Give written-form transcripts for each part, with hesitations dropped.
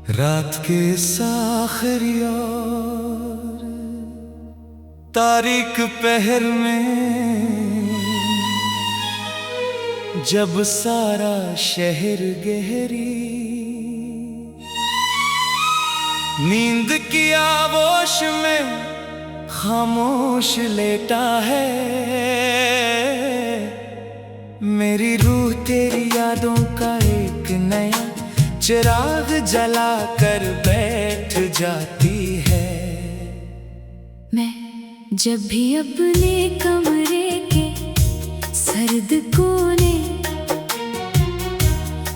रात के आखिरी और तारीख पहर में जब सारा शहर गहरी नींद की आगोश में खामोश लेटा है, मेरी रूह तेरी यादों का एक नया चिराग जला कर बैठ जाती है। मैं जब भी अपने कमरे के सर्द कोने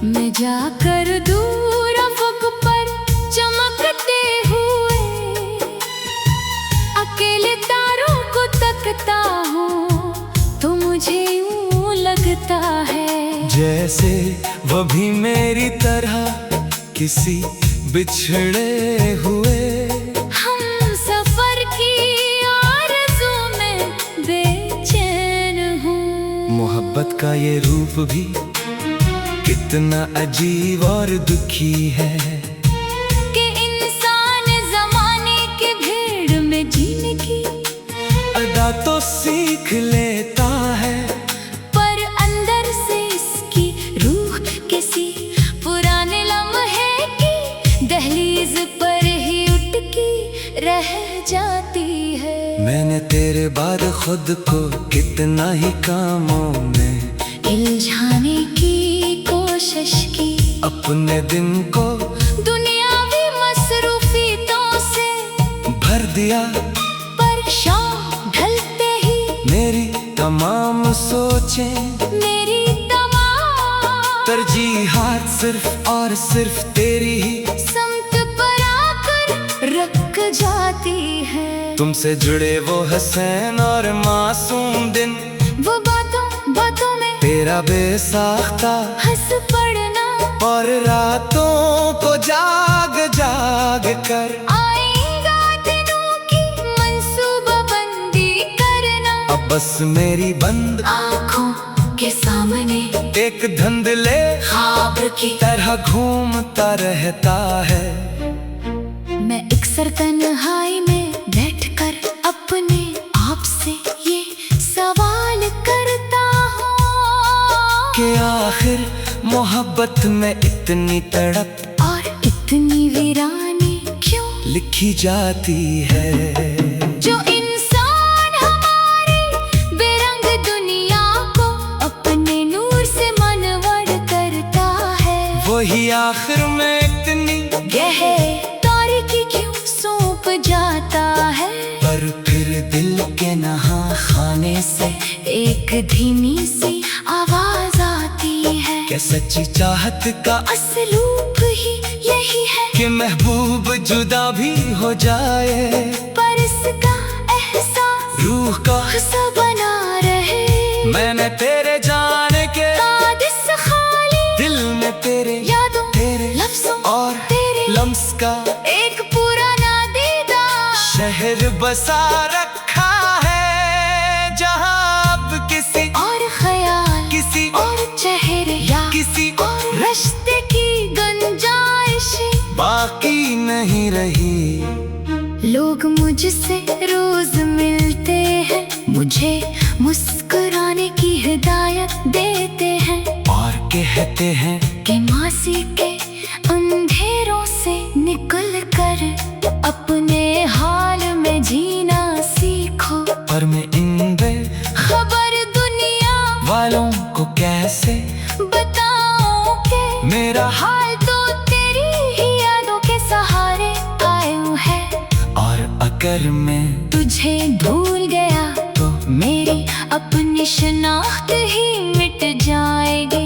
में जाकर दूर अफ़क़ पर चमकते हुए अकेले तारों को तकता हूँ तो मुझे यूं लगता है जैसे वो भी मेरी तरह किसी बिछड़े हुए हम सफर की आरज़ू में बेचैन हूँ। मोहब्बत का ये रूप भी कितना अजीब और दुखी है कि इंसान ज़माने के भीड़ में जीने की अदा तो सीख लेता है, पर अंदर से इसकी रूह किसी पुराने लम्हे की दहलीज पर ही उटकी रह जाती है। मैंने तेरे बाद खुद को कितना ही कामों में उलझाने की कोशिश की, अपने दिन को दुनियावी मसरूफियतों से भर दिया, पर शाम ढलते ही मेरी तमाम सोचें मेरी तमाम तरजीहात सिर्फ और सिर्फ तेरी ही समत पर आकर रख जाती है। तुमसे जुड़े वो हसीन और मासूम दिन, वो बातों बातों में तेरा बेसाख्ता हंस पड़ना, और रातों को जाग जाग कर आएगा दिनों की मंसूबाबंदी करना। अब बस मेरी बंद आँखों के सामने एक धुंधले ख्वाब की तरह घूमता रहता है। मैं अक्सर तन्हाई में बैठकर अपने आप से ये सवाल करता हूँ कि आखिर मोहब्बत में इतनी तड़प और इतनी वीरानी क्यों लिखी जाती है। जो इंसान हमारी बेरंग दुनिया को अपने नूर से मनवर करता है, वही आखिर में इतनी गहरे तारीकी क्यों सौंप जाता है। पर फिर दिल के नहा खाने से एक धीमी सी आवाज आती है क्या सच्ची चाहत का असलूब ही यही है कि महबूब जुदा भी हो जाए, पर इसका एहसास रूह का हिस्सा बना रहे। मैंने तेरे जाने के बाद इस खाली दिल में तेरे यादों तेरे लफ्जों और तेरे लम्स का एक पुराना दीदार शहर बसा रखा है, जहाँ अब किसी और ख्याल किसी और चेहरे या किसी और रिश्ते की गुंजाइश बाकी नहीं रही। लोग मुझसे रोज मिलते हैं, मुझे मुस्कुराने की हिदायत देते हैं और कहते हैं कि मासी के अंधेरों से निकल कर अपने हाल में जीना सीखो। पर मैं इन खबर दुनिया वालों को कैसे बताऊं कि मेरा हाल तो तेरी ही यादों के सहारे कायम है। और अगर मैं तुझे भूल गया तो मेरी अपनी शनाख्त ही मिट जाएगी।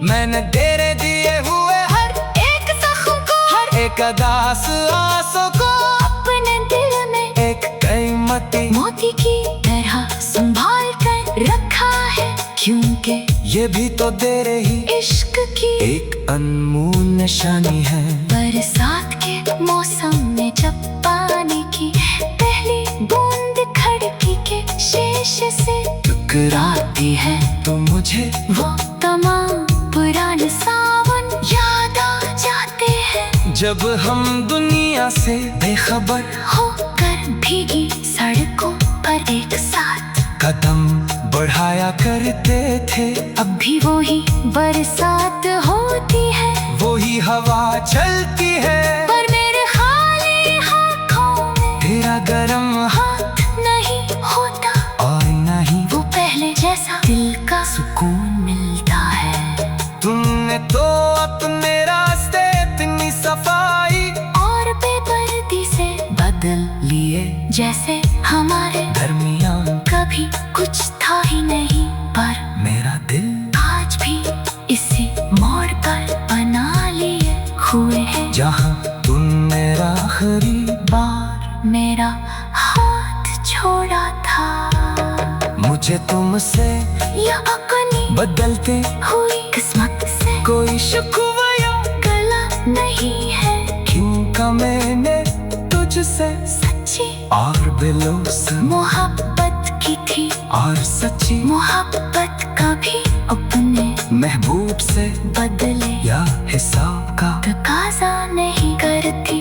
मैंने तेरे दिए हुए हर एक ज़ख्म को हर एक अदास आंसू को अपने दिल में एक कीमती मोती की तरह संभाल कर रखा है, क्योंकि ये भी तो तेरे ही इश्क की एक अनमोल निशानी है। बरसात के मौसम में जब पानी की पहली बूंद खिड़की के शीशे से टकराती है तो मुझे वो तमाम पुराने सावन याद आ जाते हैं। जब हम दुनिया से बेखबर होकर भीगी सड़कों पर एक साथ कदम बढ़ाया करते थे। अब भी वही बरसात होती है, वही हवा चलती है, पर मेरे खाली हाथों में तेरा गरम हाथ नहीं होता, और नहीं वो पहले जैसा दिल का सुकून मिलता है। तुमने तो अपने रास्ते इतनी सफाई और बेदर्दी से बदल लिए, जैसे हमारे दरमियान कभी कुछ था ही नहीं। पर मेरा दिल आज भी इसी मोड़ पर बना लिए हुए है, जहाँ तुमने आखिरी बार मेरा हाथ छोड़ा था। मुझे तुमसे या अपनी बदलते हुई किस्मत से कोई शिकवा या गला नहीं है, क्योंकि मैंने तुझसे सच्ची और दिलों से मोहब्बत की थी, और सच्ची मोहब्बत कभी अपने महबूब से बदले या हिसाब का तकाजा नहीं करती।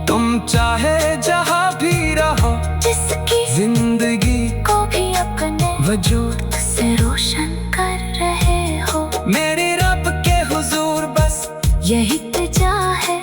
तुम चाहे जहाँ भी रहो, जिसकी जिंदगी को भी अपने वजूद से रोशन कर रहे हो, मेरे रब के हुजूर बस यही तजा है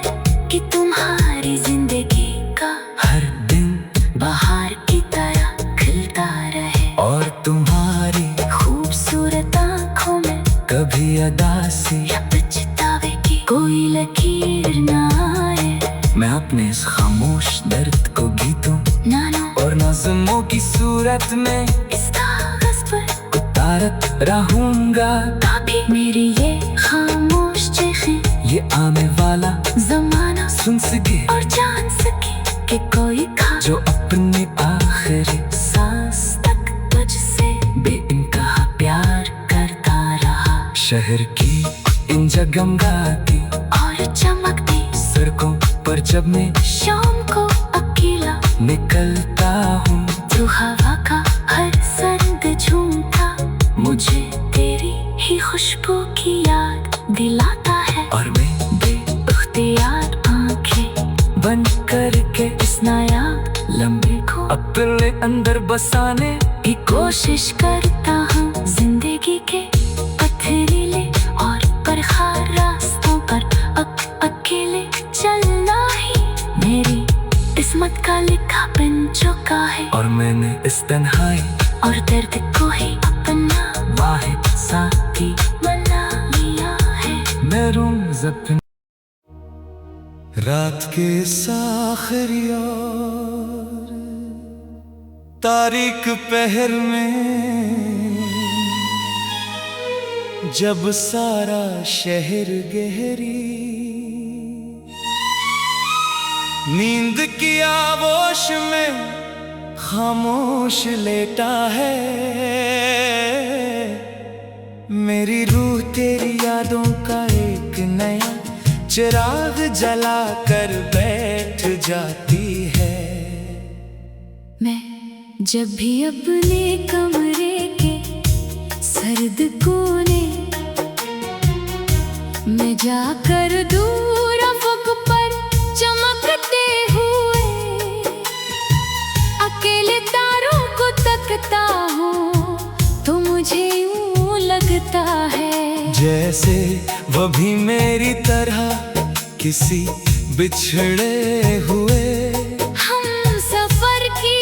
कि तुम्हारी जिंदगी का हर दिन बाहर की तरह खिलता रहे, और तुम्हारी खूबसूरत आँखों में कभी अदासी या पछतावे की कोई लकीर ना आए। मैं अपने इस खामोश दर्द को गीतों नानो और नज़्मों की सूरत में इस कागज पर उतारत रहूंगा, ताकि मेरी ये खामोश चीखें ये आने वाला जमाना सुन सके और जान सके कि कोई था जो अपने आखिरी सांस तक तुझसे बेइंतहा प्यार करता रहा। शहर की इन जगमगाती और चमकती सड़कों पर जब मैं शाम को अकेला निकलता हूँ, तो हवा का हर सर्द झूमता मुझे तेरी ही खुशबू की याद दिलाता है, और मैं बेइख्तियार आंखें बंद करके इस नायाब लम्बे को अपने अंदर बसाने की कोशिश करता हूँ। जिंदगी के पथरीले और बरखार रास्तों पर अकेले चलना ही मेरी किस्मत का लिखा बन चुका है, और मैंने इस तन्हाई और दर्द को ही अपना वाहिद साथी बना लिया है। मैं रोज़ अपने रात के आखिरी और तारीख पहर में जब सारा शहर गहरी नींद की आगोश में खामोश लेटा है, मेरी रूह तेरी यादों का एक नया चिराग जला कर बैठ जाती है। मैं जब भी अपने कमरे के सर्द कोने में जाकर दूर अफ़क़ पर चमकते हुए अकेले तारों को तकता हूँ, तो मुझे यूं लगता है जैसे वो भी मेरी तरह किसी बिछड़े हुए हम सफर की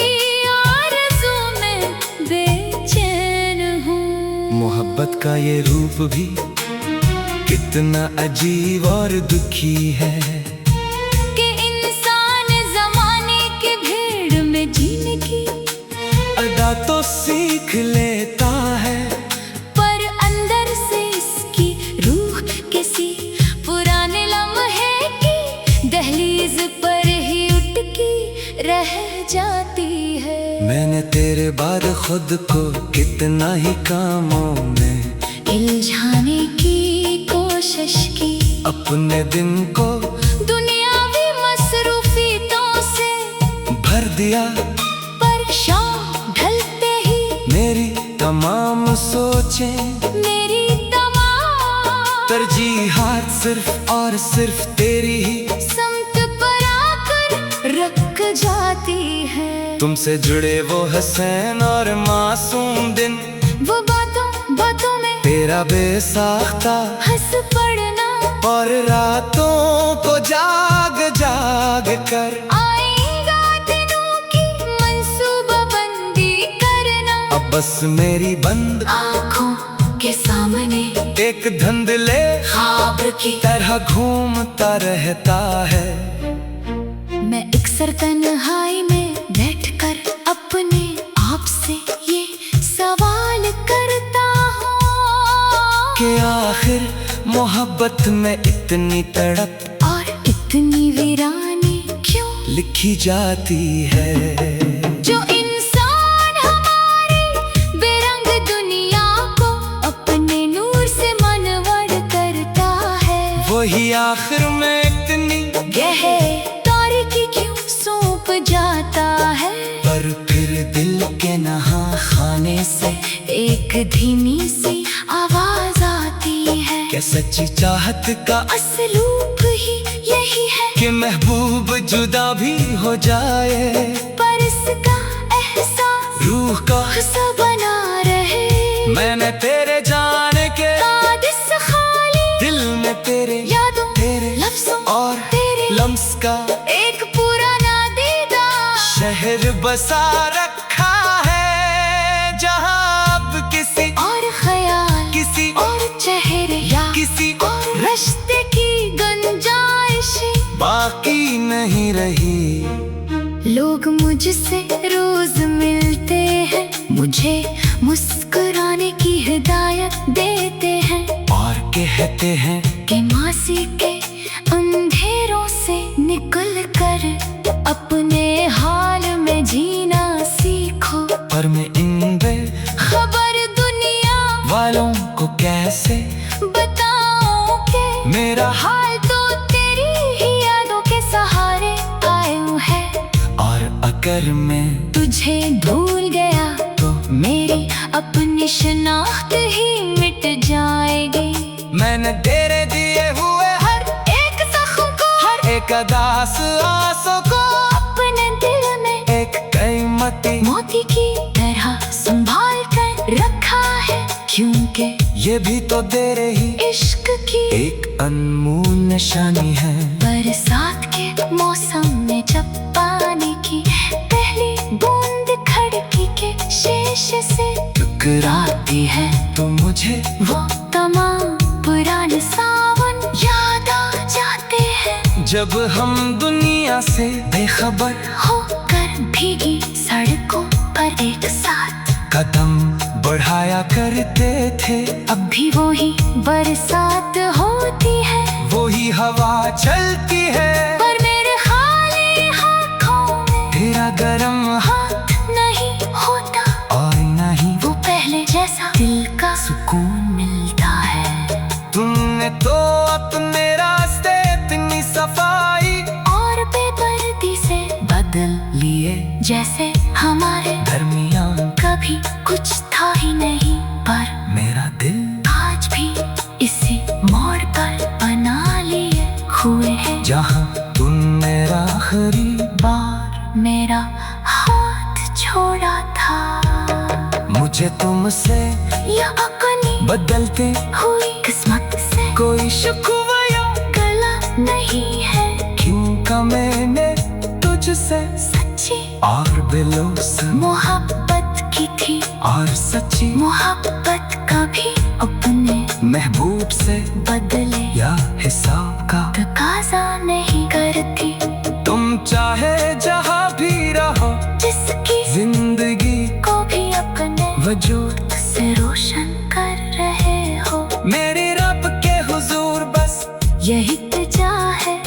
आरज़ू में बेचैन हूँ। मोहब्बत का ये रूप भी कितना अजीब और दुखी है, कि इंसान ज़माने के भीड़ में जीने की अदा तो सीख लेता है, पर अंदर से इसकी रूह किसी पुराने लम्हे की दहलीज पर ही उटकी रह जाती है। मैंने तेरे बाद खुद को कितना ही कामों में इल्झाने की कोशिश की, अपने दिन को दुनियावी मसरूफियतों से भर दिया, पर शाम ढलते ही मेरी तमाम सोचें मेरी तमाम तरजीहात सिर्फ और सिर्फ तेरी ही समझ जाती है। तुमसे जुड़े वो हसीन और मासूम दिन, वो बातों बातों में तेरा बेसाख्ता हंस पड़ना, और रातों को जाग जाग कर आएगा दिनों की मंसूबा बंदी करना। अब बस मेरी बंद आँखों के सामने एक धुंधले ख्वाब की तरह घूमता रहता है। मैं अक्सर तन्हाई में बैठकर अपने आप से ये सवाल करता हूँ कि आखिर मोहब्बत में इतनी तड़प और इतनी वीरानी क्यों लिखी जाती है। जो इंसान हमारी बेरंग दुनिया को अपने नूर से मनवर करता है, वही आखिर में इतनी गहरे तारीकी क्यों सौंप जाता है। पर फिर दिल के नहा खाने से एक धीमी सी आवाज आती है क्या सच्ची चाहत का असलूब ही यही है कि महबूब जुदा भी हो जाए, पर इसका एहसास रूह का हिस्सा बना रहे। मैंने तेरे जाने के बाद इस खाली दिल में तेरे यादों तेरे लफ्जों और तेरे लम्स का एक पुराना दीदार शहर बसा रखा है, जहाँ अब किसी और ख्याल किसी और चेहरे या किसी और रिश्ते की गुंजाइश बाकी नहीं रही। लोग मुझसे रोज मिलते हैं, मुझे मुस्कुराने की हिदायत देते हैं और कहते हैं कि मासी के अंधेरों से निकल कर अपने हाल में जीना सीखो। पर मैं इन खबर दुनिया वालों को कैसे बताऊं कि मेरा हाल तो तेरी ही यादों के सहारे आया है। और अगर मैं तुझे भूल गया तो मेरी अपनी शनाख्त ही मिट जाएगी। मैंने तेरे दिए हुए हर एक जख्म को हर एक अदास आंसू को अपने दिल में एक कीमती मोती की तरह संभाल कर रखा है, क्योंकि ये भी तो तेरे ही इश्क की एक अनमोल निशानी है। बरसात के मौसम में जब पानी की पहली बूंद खिड़की के शीशे से टकराती है तो मुझे वो तमाम पुराने सावन याद आ जाते हैं। जब हम दुनिया से बेखबर होकर भीगी सड़कों पर एक साथ कदम बढ़ाया करते थे, अब भी वही बरसात होती है, वही हवा चलती है, पर मेरे खाली हाथों में तेरा गरम हाथ नहीं होता और नहीं वो पहले जैसा दिल का सुकून मिलता है। तुमने तो अपने रास्ते इतनी सफाई और बेदर्दी से बदल लिए, जैसे हमारे दरमियान कभी कुछ था ही नहीं, पर मेरा दिल आज भी इसी मोड़ पर बना लिए हुए हैं, जहाँ तुमने आखिरी बार मेरा हाथ छोड़ा था। मुझे तुमसे या अपनी बदलते हुई किस्मत से कोई शिकवा या गला नहीं है, क्योंकि मैंने तुझसे सच्ची और बेलौसा मोहब्बत की थी, और सच्ची मोहब्बत कभी अपने महबूब से बदले या हिसाब का तकाजा नहीं करती। तुम चाहे जहाँ भी रहो, जिसकी जिंदगी को भी अपने वजूद से रोशन कर रहे हो, मेरे रब के हुजूर बस यही तजा है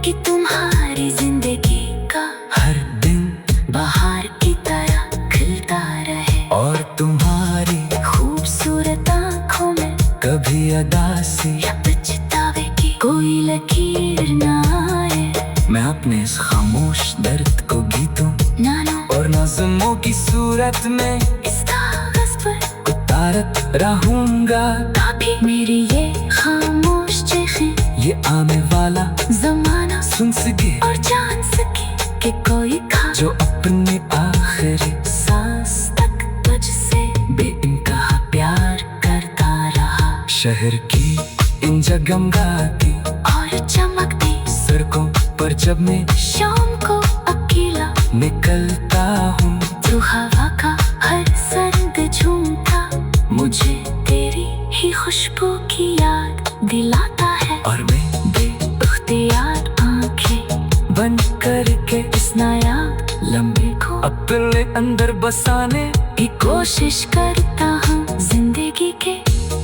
कि तुम्हारी जिंदगी का हर दिन बाहर की तरह खिलता रहे, और तुम्हारी खूबसूरत आँखों में कभी अदासी या पछतावे की कोई लकीर ना आए। मैं अपने इस खामोश दर्द को गीतों नानों और नज़्मों की सूरत में इस कागज पर उतारत रहूंगा, कभी मेरी ये खामोश चीखें ये आने वाला जमाना सुन सके और जान सके कि कोई खास जो अपने आखिरी सांस तक तुझसे बेइंतहा प्यार करता रहा। शहर की इन जगमगाती और चमकती सड़कों पर जब मैं शाम को अकेला निकलता हूँ, तो हवा का हर सर्द झूमता मुझे तेरी ही खुशबू की याद दिलाता है। और मैं बेइख्तियार आंखें बंद करके इस नायाब लम्बे को अपने अंदर बसाने की कोशिश करता हूँ। जिंदगी के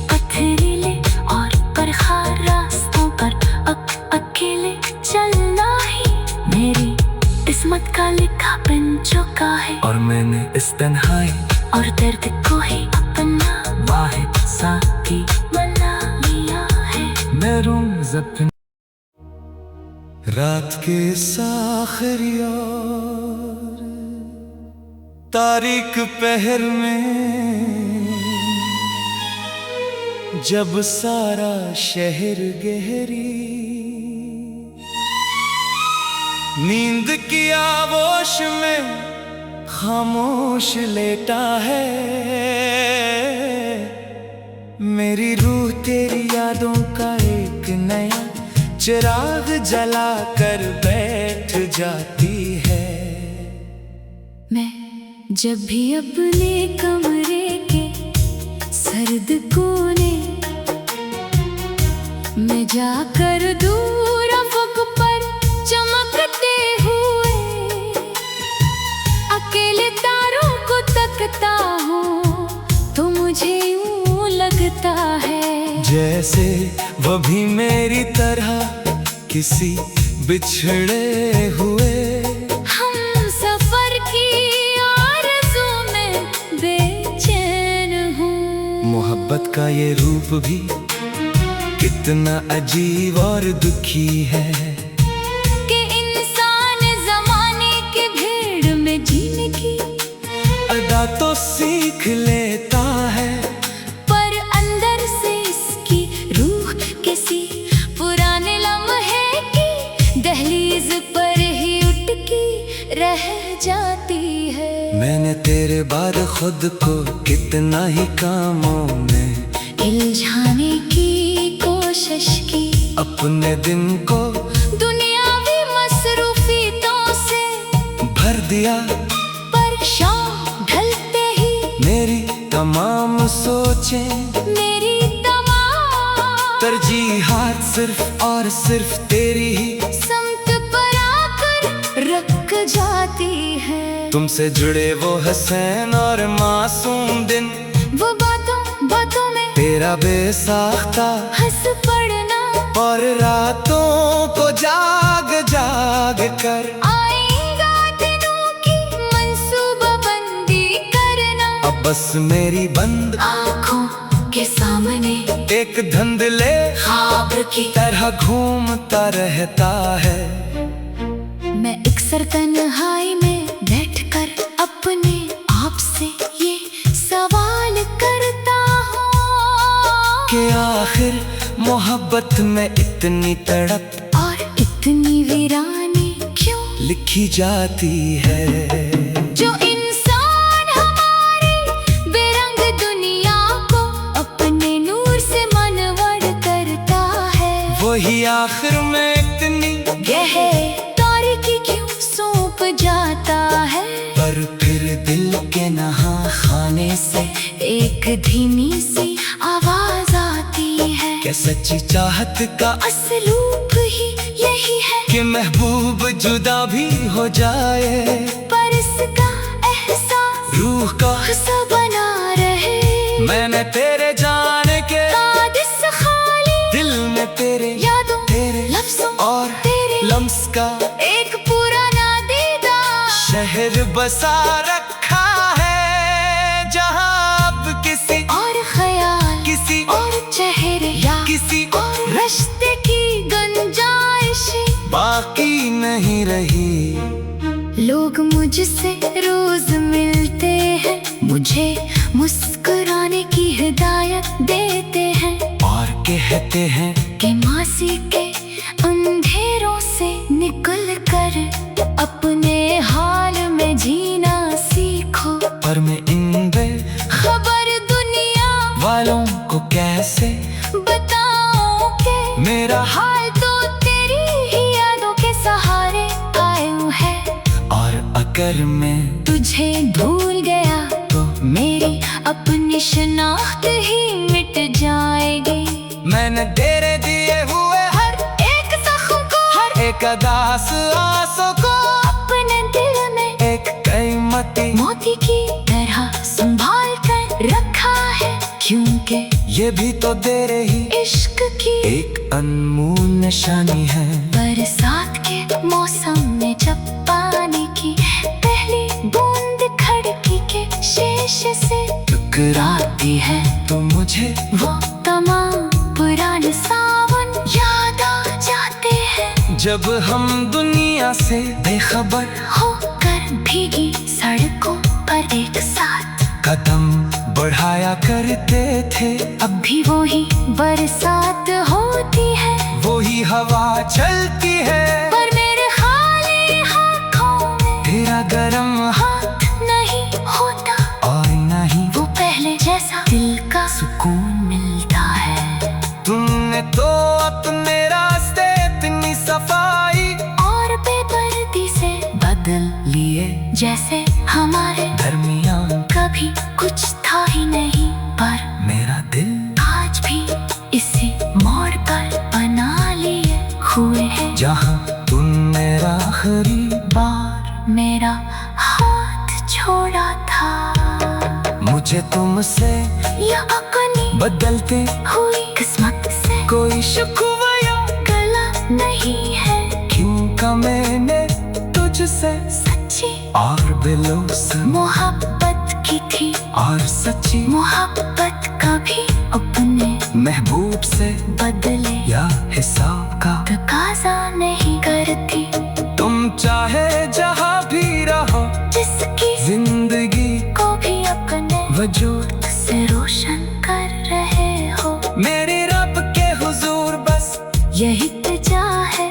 पथरीले और परखार रास्तों पर अकेले चलना ही मेरी किस्मत का लिखा बन चुका है। और मैंने इस तन्हाई और दर्द को ही अपना वाहिद साथी बना लिया है। मैं रोज़ अपने रात के आखिरी और तारीख पहर में जब सारा शहर गहरी नींद की आगोश में खामोश लेटा है, मेरी रूह तेरी यादों का एक नया चिराग जला कर बैठ जाती है। मैं जब भी अपने कमरे के सर्द कोने में जाकर दूर अफ़क़ पर चमकते हुए अकेले तारों को तकता हूँ, तो मुझे यूं लगता है जैसे वो भी मेरी तरह किसी बिछड़े हुए हम सफर की आरज़ू में बेचैन हूँ। मोहब्बत का ये रूप भी कितना अजीब और दुखी है कि इंसान ज़माने के भीड़ में जीने की अदा तो सीख लेता है, पर अंदर से इसकी रूह किसी पुराने लम्हे की दहलीज पर ही उटकी रह जाती है। मैंने तेरे बाद खुद को कितना ही कामों में उलझाने की कोशिश की, अपने दिन को दुनियावी मसरूफियतों से भर दिया, पर शाम ढलते ही मेरी तमाम सोचें मेरी तमाम तरजीहात सिर्फ और सिर्फ तेरी ही समत पर आकर रख जाती है। तुमसे जुड़े वो हसीन और मासूम दिन, वो बातों बातों में तेरा बेसाख्ता हंस पड़ना, और रातों को जाग जाग कर आएगा दिनों की मंसूबाबंदी करना। अब बस मेरी बंद आँखों के सामने एक धुंधले ख्वाब की तरह घूमता रहता है। मैं अक्सर तन्हाई में बैठकर अपने आप से ये सवाल करता हूँ कि आखिर मोहब्बत में इतनी तड़प और इतनी वीरानी क्यों लिखी जाती है। जो इंसान हमारी बेरंग दुनिया को अपने नूर से मनवर करता है, वही आखिर में इतनी गहरी तारीकी क्यों सौंप जाता है। पर फिर दिल के नहा खाने से एक धीमी सी आवाज आती है क्या सच्ची चाहत का असलूब ही यही है कि महबूब जुदा भी हो जाए, पर इसका एहसास रूह का हिस्सा बना रहे। मैंने तेरे जाने के बाद इस खाली दिल में तेरे यादों तेरे लफ्जों और तेरे लम्स का एक पुराना दीदार शहर बसा रखा है, जहाँ अब किसी और ख्याल किसी और चेहरे या किसी और रिश्ते की गुंजाइश बाकी नहीं रही। लोग मुझसे रोज मिलते हैं, मुझे मुस्कुराने की हिदायत देते हैं और कहते हैं कि मासी के अंधेरों से निकल कर अपने हाल अगर मैं तुझे भूल गया तो मेरी अपनी शनाख्त ही मिट जाएगी। मैंने तेरे दिए हुए हर एक जख्म को, हर एक अदास आंसू को अपने दिल में एक कीमती मोती की तरह संभाल कर रखा है, क्योंकि ये भी तो तेरे ही इश्क की एक अनमोल निशानी है। बरसात के मौसम में जब पानी की पहली बूंद खिड़की के शीशे से टकराती है तो मुझे वो तमाम पुराने सावन याद आ जाते हैं। जब हम दुनिया से बेखबर होकर भीगी सड़कों पर एक साथ कदम बढ़ाया करते थे, अब भी वही बरसात होती है, वही हवा चलती है, पर मेरे खाली हाथों में तेरा गरम हाथ नहीं होता और नहीं वो पहले जैसा दिल का सुकून मिलता है। तुमने तो अपने रास्ते इतनी सफाई और बेदर्दी से बदल लिए, जैसे हमारे दरमियान कभी कुछ था ही नहीं, पर मेरा दिल आज भी इसी मोड़ पर बना लिए हुए है, जहाँ तुम मेरा आखिरी बार मेरा हाथ छोड़ा था। मुझे तुमसे या अपनी बदलते हुई किस्मत से कोई शिकवा या गला नहीं है, क्योंकि मैंने तुझसे सच्ची और बेलौस मोहब्बत की थी, और सच्ची मोहब्बत कभी अपने महबूब से बदले या हिसाब का तकाजा नहीं करती। तुम चाहे जहाँ भी रहो, जिसकी जिंदगी को भी अपने वजूद से रोशन कर रहे हो, मेरे रब के हुजूर बस यही तजा है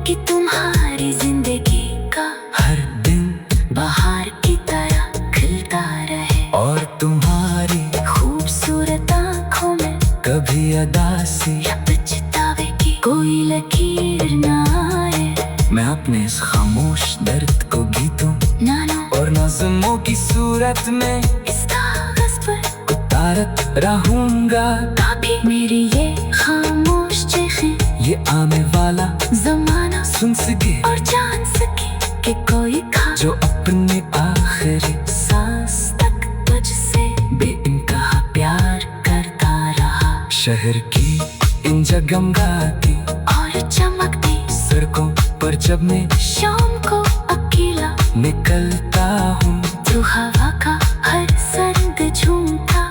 कि तुम्हारी जिंदगी का हर दिन बाहर की तरह खिलता रहे, और तुम्हारी खूबसूरत आँखों में कभी अदासी या पछतावे की कोई लकीर ना आए। मैं अपने इस खामोश दर्द को गीतों नानो और नज़्मों की सूरत में इस कागज पर उतारत रहूंगा, कभी मेरी ये खामोश चीखें ये आने वाला जमाना सुन सके और जान सके कि कोई था जो अपने आखिरी सांस तक तुझसे बेइंतहा प्यार करता रहा। शहर की इन जगमगाती और चमकती सड़कों पर जब मैं शाम को अकेला निकलता हूँ, तो हवा का हर सर्द झूमता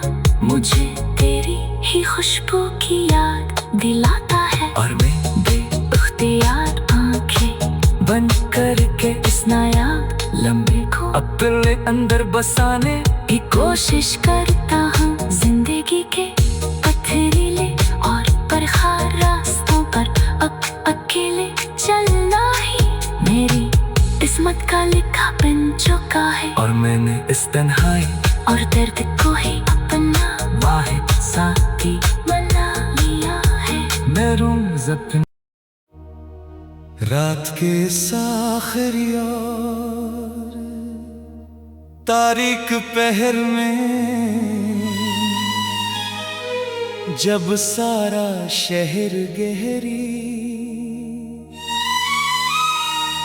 मुझे तेरी ही खुशबू की याद दिलाता है, और मैं बेइख्तियार आंखें बंद करके इस नायाब लम्हे को अपने अंदर बसाने की कोशिश करता हूँ। जिंदगी के पथरीले और परखार रास्तों पर अकेले चलना ही मेरी किस्मत का लिखा बन चुका है, और मैंने इस तन्हाई और दर्द को ही अपना वाहिद साथी बना लिया है। मैं रोज़ अपने रात के आखिरी और तारीख पहर में जब सारा शहर गहरी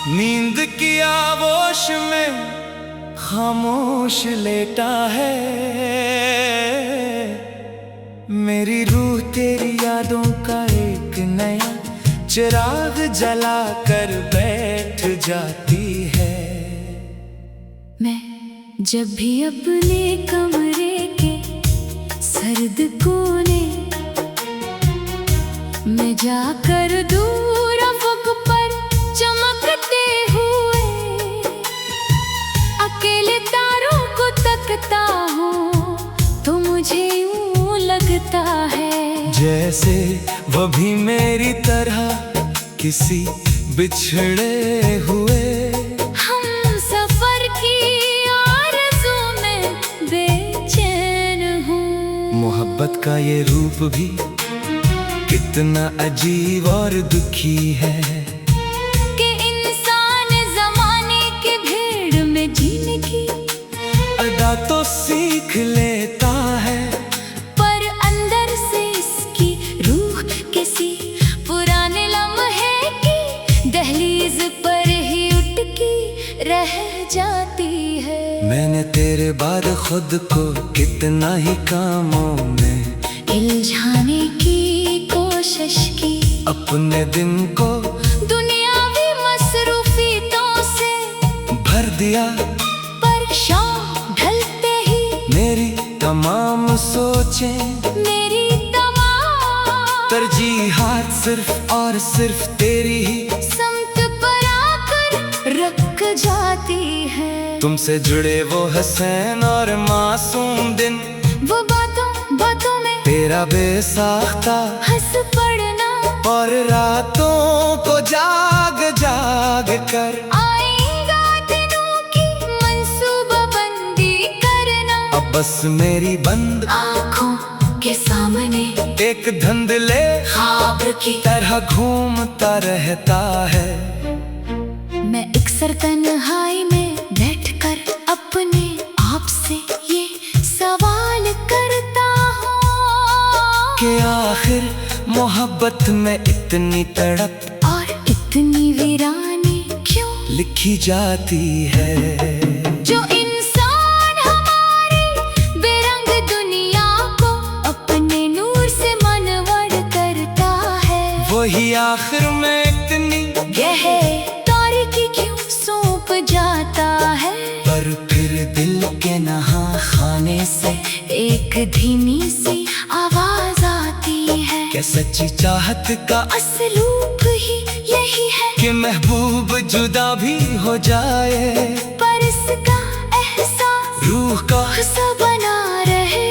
नींद की आगोश में खामोश लेटा है, मेरी रूह तेरी यादों का एक नया चिराग जला कर बैठ जाती है। मैं जब भी अपने कमरे के सर्द कोने में जाकर दूर अफ़क़ पर चमकते हुए अकेले तारों को तकता हूँ, तो मुझे यूं लगता है जैसे वो भी मेरी तरह किसी बिछड़े हुए हम सफर की आरज़ू में बेचैन हूँ। मोहब्बत का ये रूप भी कितना अजीब और दुखी है कि इंसान ज़माने की भीड़ में दहलीज पर ही उटकी रह जाती है। मैंने तेरे बाद खुद को कितना ही कामों में इलझाने की कोशिश की, अपने दिन को दुनियावी मसरूफियतों से भर दिया, पर शाम ढलते ही मेरी तमाम सोचें, मेरी तमाम तरजीहात सिर्फ और सिर्फ तेरी ही समत पर आकर रुक जाती है। तुमसे जुड़े वो हसीन और मासूम दिन, वो बातों बातों में तेरा बेसाख्ता हंस पड़ना, और रातों को जाग जाग कर आएगा दिनों की मंसूबाबंदी करना। अब बस मेरी बंद आँखों के सामने एक धुंधले ख्वाब की तरह घूमता रहता है। मैं अक्सर तन्हाई में बैठकर अपने आप से ये सवाल करता हूँ कि आखिर मोहब्बत में इतनी तड़प और इतनी वीरानी क्यों लिखी जाती है। जो इंसान हमारी बेरंग दुनिया को अपने नूर से मनवर करता है, वही आखिर में इतनी गहरी तारीकी क्यों सौंप जाता है। पर फिर दिल के नहा खाने से एक धीमी सी आवाज आती है क्या सच्ची चाहत का असलूब ही यही है कि महबूब जुदा भी हो जाए, पर इसका एहसास रूह का हिस्सा बना रहे।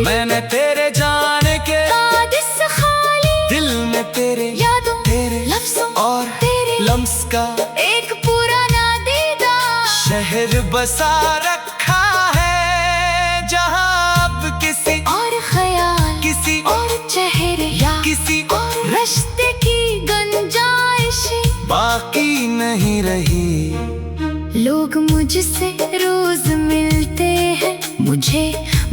मैंने तेरे जाने के बाद इस खाली दिल में तेरे यादों तेरे लफ्जों और तेरे लम्स का एक पुराना दीदार शहर बसा रखा है, जहाँ अब किसी और ख्याल किसी और चेहरे या किसी और रिश्ते की गुंजाइश बाकी नहीं रही। लोग मुझसे रोज मिलते हैं, मुझे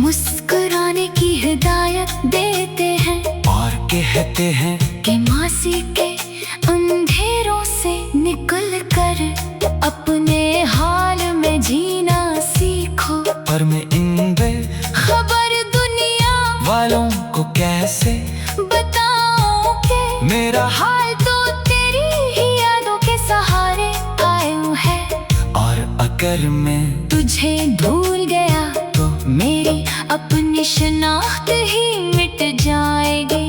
मुस्कुराने की हिदायत देते हैं और कहते हैं कि मासी के अंधेरों से निकल कर अपने हाल में जीना सीखो। पर मैं इन खबर दुनिया वालों को कैसे बताऊं कि मेरा हाल तो तेरी ही यादों के सहारे आया है। और अगर मैं तुझे भूल गया तो मेरी अपनी शनाख्त ही मिट जाएगी।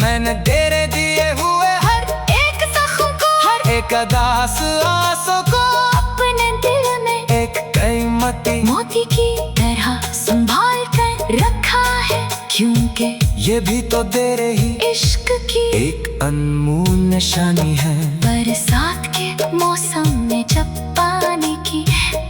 मैंने तेरे दिए हुए हर एक जख्म को, हर एक अदास आंसू को अपने दिल में एक कीमती मोती की तरह संभाल कर रखा है, क्योंकि ये भी तो तेरे ही इश्क की एक अनमोल निशानी है। बरसात के मौसम में जब पानी की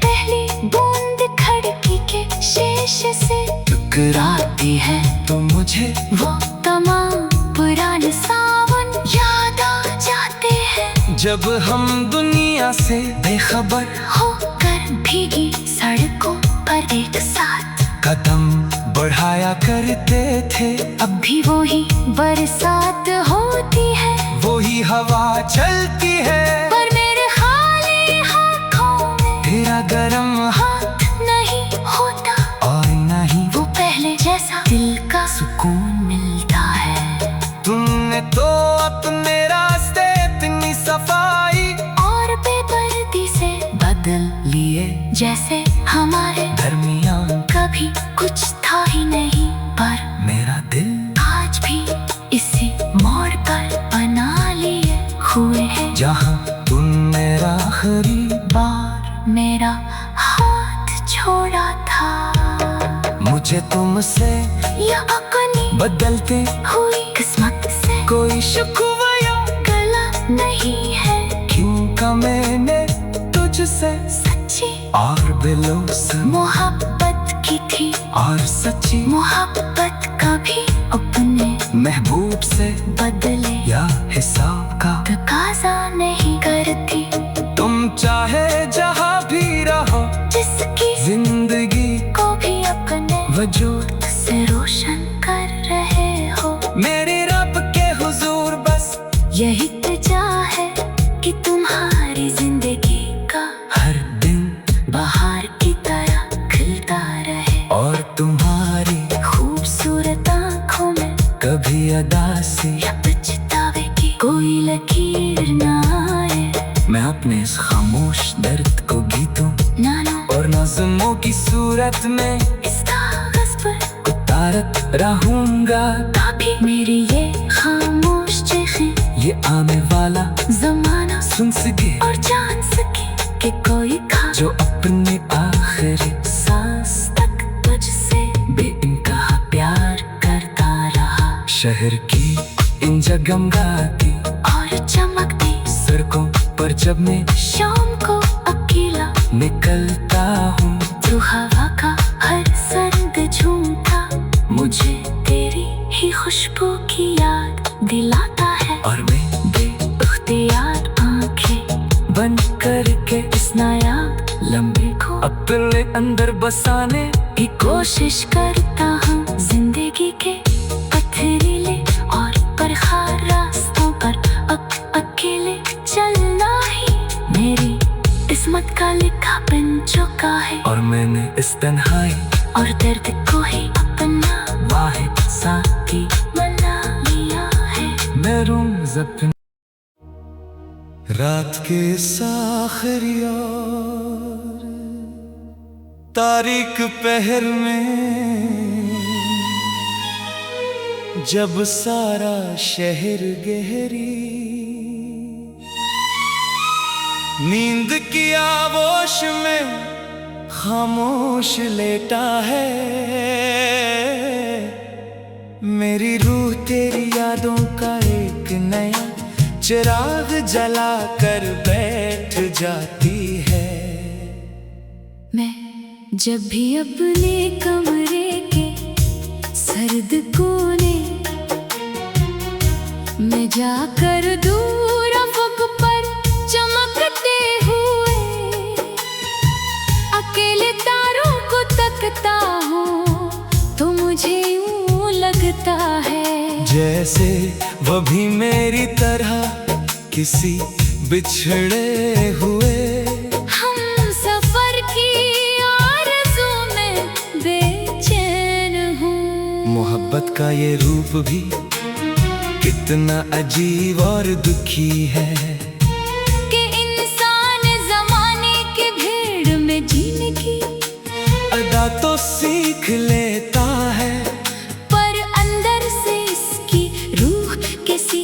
पहली बूंद खिड़की के शीशे से टकराती है तो मुझे वो तमाम पुराने सावन याद आ जाते हैं। जब हम दुनिया से बेखबर होकर भीगी सड़कों पर एक साथ कदम बढ़ाया करते थे, अब भी वही बरसात होती है, वही हवा चलती है, पर मेरे खाली हाथों में तेरा गरम हाथ नहीं होता और नहीं वो पहले जैसा दिल का सुकून मिलता है। तुमने तो अपने रास्ते इतनी सफाई और बेपर्दी से बदल लिए, जैसे हमारे दरमियान कभी कुछ था ही नहीं, पर मेरा दिल आज भी इसी मोड़ पर बना लिए हुए है, जहाँ तुम मेरा आखिरी बार मेरा हाथ छोड़ा था। मुझे तुमसे या अपनी बदलते हुई किस्मत से कोई शिकवा या गला नहीं है, क्योंकि मैंने तुझसे सच्ची और दिलों से मोहब्बत की थी, और सच्ची मोहब्बत कभी अपने महबूब से बदले या हिसाब का तकाजा नहीं करती। तुम चाहे जहाँ भी रहो, जिसकी जिंदगी को भी अपने वजूद से रोशन कर रहे हो, मेरे रब के हुजूर बस यही तजा है कि तुम्हारा हमारी जिंदगी का हर दिन बाहर की तरह खिलता रहे और तुम्हारी खूबसूरत आँखों में कभी अदासी या पछतावे की कोई लकीर ना आए। मैं अपने इस खामोश दर्द को गीतों नानों और नज़्मों की सूरत में इस कागज पर उतारत रहूंगा। ताकि मेरी ये खामोश चीखें ये आने वाला जमाना सुन सके और जान सके कि कोई था जो अपने आखिरी सांस तक तुझसे बेइंतहा प्यार करता रहा। शहर की इन जगमगाती और चमकती सड़कों पर जब मैं शाम को अकेला निकलता हूँ तो हवा का हर सर्द झूमता मुझे तेरी ही खुशबू की याद दिलाता है। और मैं बेइख्तियार आंखें बंद करके इस नायाब लम्बे को अपने अंदर बसाने की कोशिश करता हूँ। जिंदगी के पथरीले और परखार रास्तों पर अकेले चलना ही मेरी किस्मत का लिखा बन चुका है। और मैंने इस तन्हाई और दर्द को ही अपना वाहिद साथी बना लिया है। मैं रोज़ अपने रात के आखिरी और तारीख पहर में जब सारा शहर गहरी नींद की आगोश में खामोश लेटा है, मेरी रूह तेरी यादों का एक नया चिराग जला कर बैठ जाती है। मैं जब भी अपने कमरे के सर्द कोने में जाकर दूर अफ़क़ पर चमकते हुए अकेले तारों को तकता हूँ तो मुझे यूं लगता है जैसे वो भी मेरी तरह किसी बिछड़े हुए हम सफर की आरज़ू में बेचैन हूँ। मोहब्बत का ये रूप भी कितना अजीब और दुखी है कि इंसान ज़माने के भीड़ में जीने की अदा तो सीख लेता है, पर अंदर से इसकी रूह किसी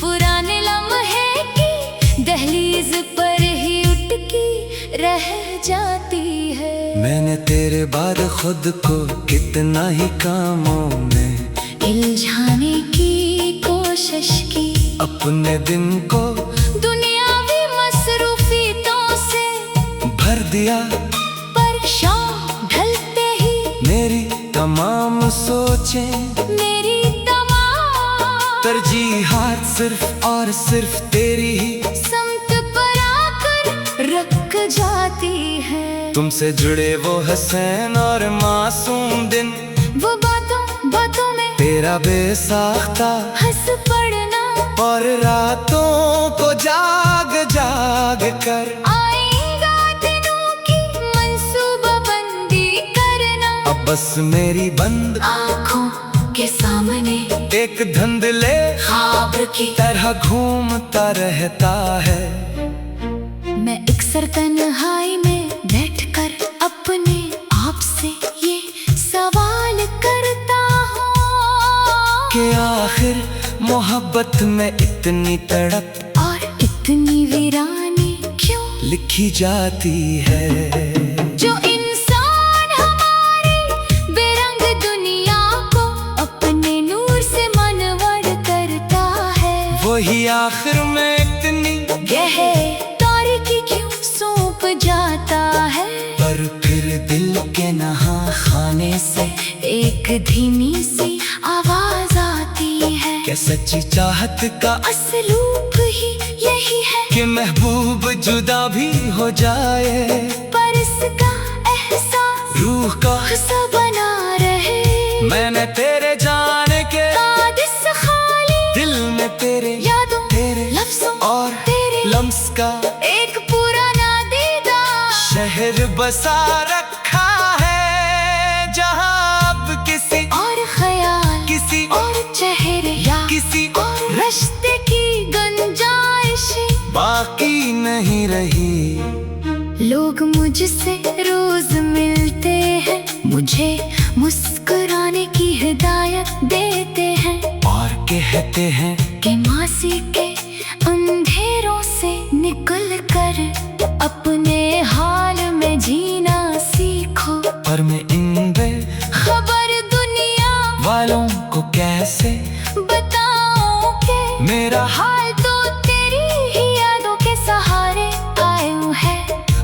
पुराने लम्हे की दहलीज पर ही उटकी रह जाती है। मैंने तेरे बाद खुद को कितना ही कामों में इल्झाने की कोशिश की, अपने दिन को दुनियावी मसरूफियतों से भर दिया, पर शाम ढलते ही मेरी तमाम सोचें मेरी तमाम तरजीहात सिर्फ और सिर्फ तेरी ही समत पर आकर रख जाती है। तुमसे जुड़े वो हसीन और मासूम दिन, वो बातों में तेरा बेसाख्ता हंस पड़ना, और रातों को जाग जाग कर आएगा दिनों की मंसूबाबंदी करना। अब बस मेरी बंद आँखों के सामने एक धुंधले ख्वाब की तरह घूमता रहता है। मैं अक्सर तन्हाई में बैठकर अपने आप से ये सवाल करता हूँ कि आखिर मोहब्बत में इतनी तड़प और इतनी वीरानी क्यों लिखी जाती है। जो इंसान हमारी बेरंग दुनिया को अपने नूर से मनवर करता है, वही आखिर में इतनी गहरे तारीकी क्यों सौंप जाता है। पर फिर दिल के नहा खाने से एक धीमी सी आवाज आती है क्या सच्ची चाहत का असलूब ही यही है कि महबूब जुदा भी हो जाए, पर इसका एहसास रूह का हिस्सा बना रहे। मैंने तेरे जाने के कादिस खाली दिल में तेरे यादों तेरे लफ्जों और तेरे लम्स का शहर बसा रखा है जहाँ अब किसी और ख्याल किसी और चेहरे या किसी और रिश्ते की गुंजाइश बाकी नहीं रही। लोग मुझसे रोज मिलते हैं, मुझे मुस्कुराने की हिदायत देते हैं और कहते हैं कि मासी के अंधेरों से निकल कर अपने हाल में जीना सीखो। पर मैं इन खबर दुनिया वालों को कैसे बताऊं कि मेरा हाल तो तेरी ही यादों के सहारे आया है।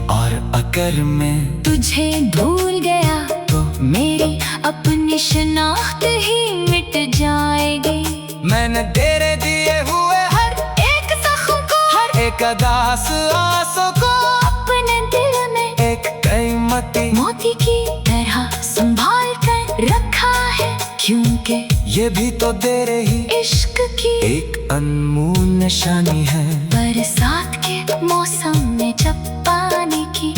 और अगर मैं तुझे भूल गया तो मेरी अपनी शनाख्त ही मिट जाएगी। मैंने तेरे दिए हुए हर एक जख्म को, हर एक अदास आंसू को अपने दिल में एक कीमती मोती की तरह संभाल कर रखा है, क्योंकि ये भी तो तेरे ही इश्क की एक अनमोल निशानी है। बरसात के मौसम में जब पानी की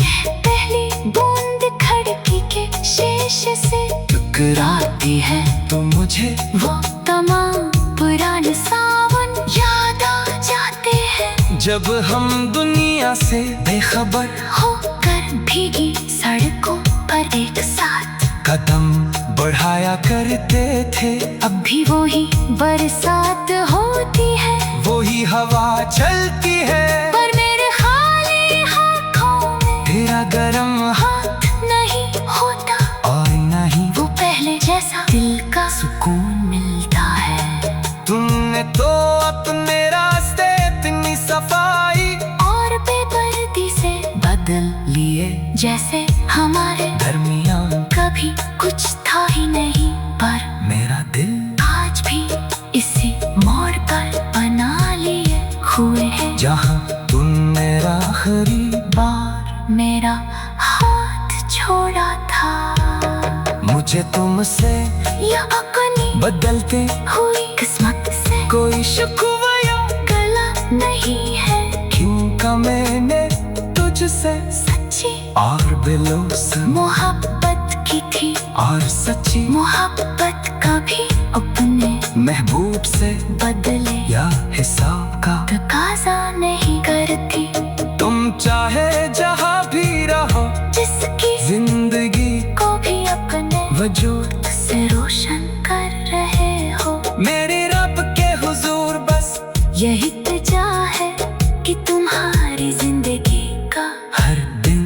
पहली बूंद खिड़की के शीशे से टकराती है तो मुझे वो तमाम पुराने सावन याद आ जाते हैं। जब हम दुनिया से बेखबर होकर भीगी सड़कों पर एक साथ कदम बढ़ाया करते थे, अब भी वही बरसात होती है, वही हवा चलती है, पर मेरे खाली हाथों में तेरा गरम हाथ नहीं होता और नहीं वो पहले जैसा दिल का सुकून मिलता है। तुमने तो अपने रास्ते इतनी सफाई और बेदर्दी से बदल लिए जैसे हमारे दरमियान कभी कुछ था ही नहीं, पर मेरा दिल आज भी इसी मोड़ पर बना लिए हुए हैं जहाँ तुमने आखिरी बार मेरा हाथ छोड़ा था। मुझे तुमसे या अपनी बदलते हुई किस्मत से कोई शिकवा या गला नहीं है, क्योंकि मैंने तुझसे सच्ची और दिलों से मोहब्बत की थी और सच्ची मोहब्बत कभी अपने महबूब से बदले या हिसाब का तकाजा नहीं करती। तुम चाहे जहाँ भी रहो जिसकी जिंदगी को भी अपने वजूद से रोशन कर रहे हो, मेरे रब के हुजूर बस यही तजा है कि तुम्हारी जिंदगी का हर दिन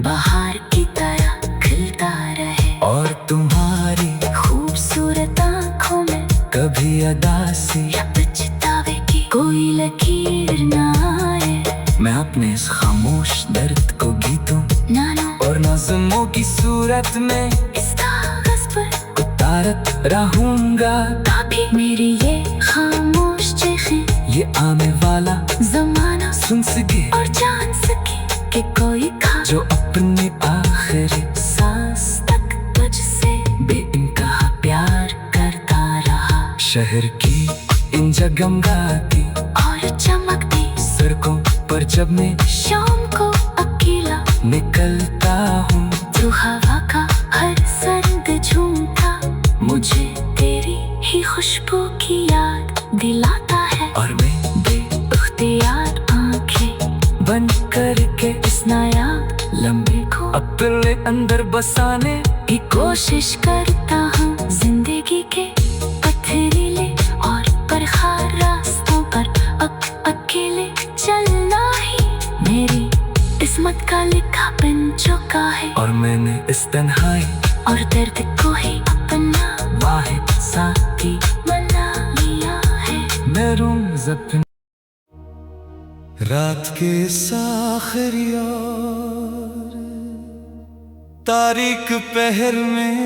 बाहर की तरह खिलता रहे और तुम्हारी खूबसूरत आँखों में कभी अदासी या पछतावे की कोई लकीर ना आए। मैं अपने इस खामोश दर्द को गीतों नानों और नज़्मों की सूरत में इस कागज पर उतारत रहूंगा, ताकि मेरी ये खामोश चीखें ये आने वाला जमाना सुन सके और जान सके कि कोई था जो अपने आखिरी सांस तक तुझसे बेइंतहा प्यार करता रहा। शहर की इन जगमगाती और चमकती सड़कों पर जब मैं शाम को अकेला निकलता हूँ तो हवा का हर सर्द झूमता मुझे तेरी ही खुशबू की याद दिलाता है, और मैं बेइख्तियार आंखें बंद करके इस नायाब लम्बे को अपने अंदर बसाने की कोशिश करता हूँ। जिंदगी के पथरीले और बरखार रास्तों पर अकेले चलना ही मेरी किस्मत का लिखा बन चुका है, और मैंने इस तन्हाई और दर्द को ही अपना वाहिद साथी बना लिया है। मैं अपने रात के आखिरी और तारीख पहर में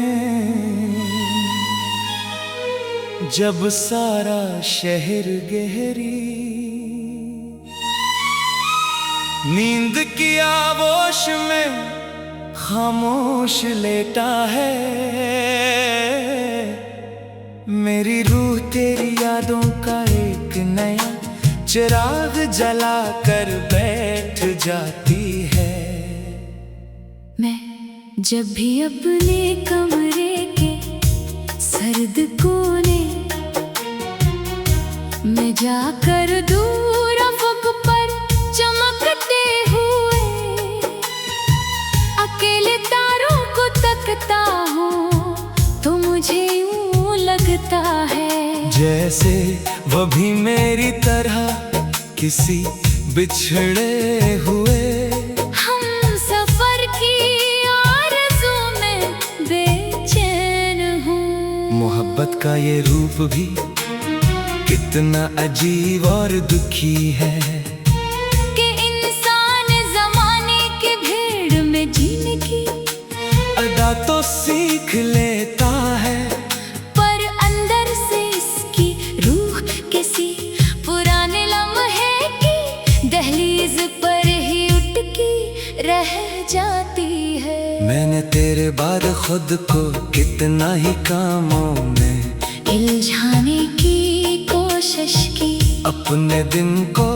जब सारा शहर गहरी नींद की आगोश में खामोश लेटा है, मेरी रूह तेरी यादों का एक नया चिराग जला कर बैठ जाती है। मैं जब भी अपने कमरे के सर्द कोने में जाकर दूर अफ़क़ पर चमकते हुए अकेले तारों को तकता हूँ तो मुझे यूं लगता है जैसे वो भी मेरी तरह किसी बिछड़े हुए हम सफर की आरज़ू में बेचैन हूँ। मोहब्बत का ये रूप भी कितना अजीब और दुखी है कि इंसान ज़माने की भीड़ में जीने की अदा तो सीख लेता है, पर अंदर से इसकी रूह किसी पुराने लम्हे की दहलीज पर ही उटकी रह जाती है। मैंने तेरे बाद खुद को कितना ही कामों में इल्झाने की कोशिश की, अपने दिन को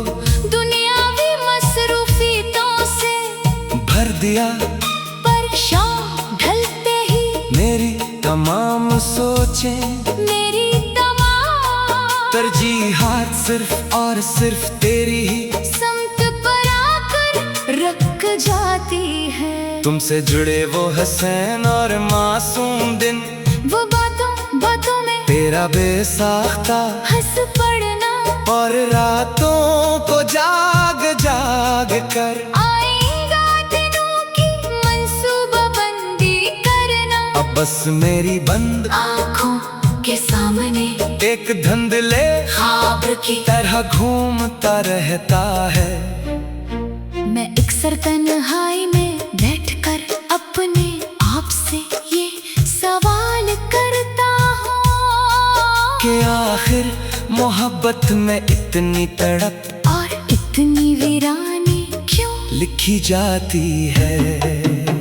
दुनियावी मसरूफियतों से भर दिया, पर शाम ढलते ही मेरी तमाम सोचें मेरी तमाम तरजीहात सिर्फ और सिर्फ तेरी ही समत पर आकर रख जाती है। तुमसे जुड़े वो हसीन और मासूम दिन, वो बातों बातों में तेरा बेसाख्ता हंस पड़ना, और रातों को जाग जाग कर आएगा दिनों की मंसूबाबंदी करना। अब बस मेरी बंद आँखों के सामने एक धुंधले ख्वाब की तरह घूमता रहता है। मैं अक्सर तन्हाई में बैठकर अपने आप से ये सवाल करता हूँ कि आखिर मोहब्बत में इतनी तड़प और इतनी वीरानी क्यों लिखी जाती है।